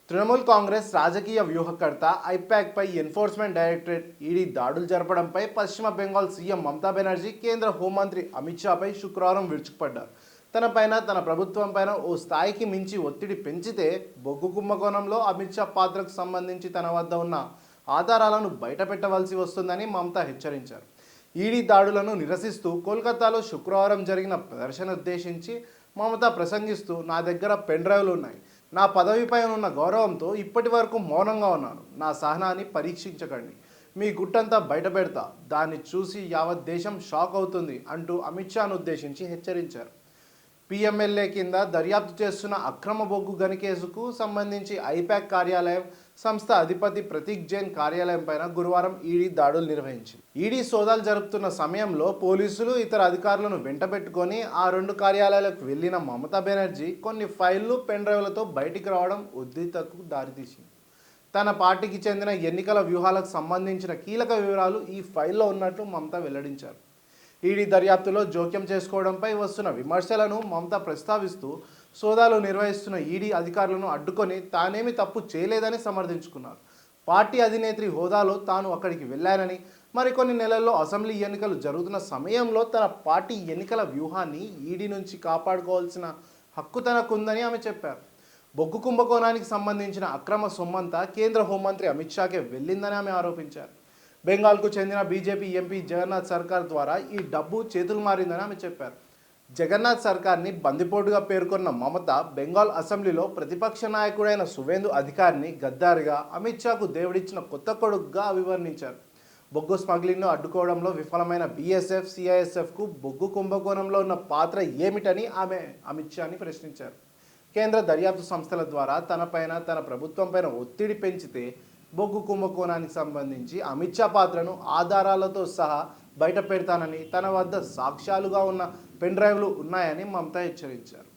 తృణమూల్ కాంగ్రెస్ రాజకీయ వ్యూహకర్త ఐపాక్పై enforcement directorate ED దాడులు జరపడంపై పశ్చిమ బెంగాల్ సీఎం మమతా బెనర్జీ కేంద్ర హోంమంత్రి అమిత్ షాపై శుక్రవారం విరుచుకుపడ్డారు. తన ప్రభుత్వంపైన ఓ స్థాయికి మించి ఒత్తిడి పెంచితే బొగ్గు కుంభకోణంలో అమిత్ షా పాత్రకు సంబంధించి తన వద్ద ఉన్న ఆధారాలను బయటపెట్టవలసి వస్తుందని మమతా హెచ్చరించారు. ఈడీ దాడులను నిరసిస్తూ కోల్కతాలో శుక్రవారం జరిగిన ప్రదర్శన ఉద్దేశించి మమతా ప్రసంగిస్తూ, నా దగ్గర పెన్ డ్రైవ్లు ఉన్నాయి. నా పదవిపై ఉన్న గౌరవంతో ఇప్పటి వరకు మౌనంగా ఉన్నాను. నా సహనాన్ని పరీక్షించకండి. మీ గుట్టంతా బయటపెడతా. దాన్ని చూసి యావత్ దేశం షాక్ అవుతుంది అంటూ అమిత్ షాను ఉద్దేశించి హెచ్చరించారు. పిఎంఎల్ఏ కింద దర్యాప్తు చేస్తున్న అక్రమ బొగ్గు గని కేసుకు సంబంధించి ఐపాక్ కార్యాలయం, సంస్థ అధిపతి ప్రతీక్ జైన్ కార్యాలయం పైన గురువారం ఈడీ దాడులు నిర్వహించింది. ఈడీ సోదాలు జరుపుతున్న సమయంలో పోలీసులు ఇతర అధికారులను వెంటబెట్టుకొని ఆ రెండు కార్యాలయాలకు వెళ్లిన మమతా బెనర్జీ కొన్ని ఫైళ్లు, పెన్ డ్రైవ్లతో బయటికి రావడం ఉద్రిక్తతకు దారితీసింది. తన పార్టీకి చెందిన ఎన్నికల వ్యూహాలకు సంబంధించిన కీలక వివరాలు ఈ ఫైల్లో ఉన్నట్లు మమతా వెల్లడించారు. ఈడీ దర్యాప్తులో జోక్యం చేసుకోవడంపై వస్తున్న విమర్శలను మమతా ప్రస్తావిస్తూ, సోదాలు నిర్వహిస్తున్న ఈడీ అధికారులను అడ్డుకొని తానేమీ తప్పు చేయలేదని సమర్థించుకున్నారు. పార్టీ అధినేత్రి హోదాలో తాను అక్కడికి వెళ్లానని, మరికొన్ని నెలల్లో అసెంబ్లీ ఎన్నికలు జరుగుతున్న సమయంలో తన పార్టీ ఎన్నికల వ్యూహాన్ని ఈడీ నుంచి కాపాడుకోవాల్సిన హక్కు తనకుందని ఆమె చెప్పారు. బొగ్గు కుంభకోణానికి సంబంధించిన అక్రమ సొమ్మంతా కేంద్ర హోంమంత్రి అమిత్ షాకే వెళ్ళిందని ఆమె ఆరోపించారు. బెంగాల్కు చెందిన బీజేపీ ఎంపీ జగన్నాథ్ సర్కార్ ద్వారా ఈ డబ్బు చేతులు మారిందని ఆమె చెప్పారు. జగన్నాథ్ సర్కార్ని బందిపోటుగా పేర్కొన్న మమత బెంగాల్ అసెంబ్లీలో ప్రతిపక్ష నాయకుడైన సువేందు అధికారిని గద్దారిగా, అమిత్ షాకు దేవుడిచ్చిన కొత్త కొడుకుగా అభివర్ణించారు. బొగ్గు స్మగ్లింగ్ను అడ్డుకోవడంలో విఫలమైన బీఎస్ఎఫ్, సిఐఎస్ఎఫ్కు బొగ్గు కుంభకోణంలో ఉన్న పాత్ర ఏమిటని ఆమె అమిత్ షాని ప్రశ్నించారు. కేంద్ర దర్యాప్తు సంస్థల ద్వారా తన ప్రభుత్వంపైన ఒత్తిడి పెంచితే బొగ్గు కుంభకోణానికి సంబంధించి అమిత్ షా పాత్రను ఆధారాలతో సహా బయట పెడతానని, తన వద్ద సాక్ష్యాలుగా ఉన్న పెన్ డ్రైవ్లు ఉన్నాయని మమతా హెచ్చరించారు.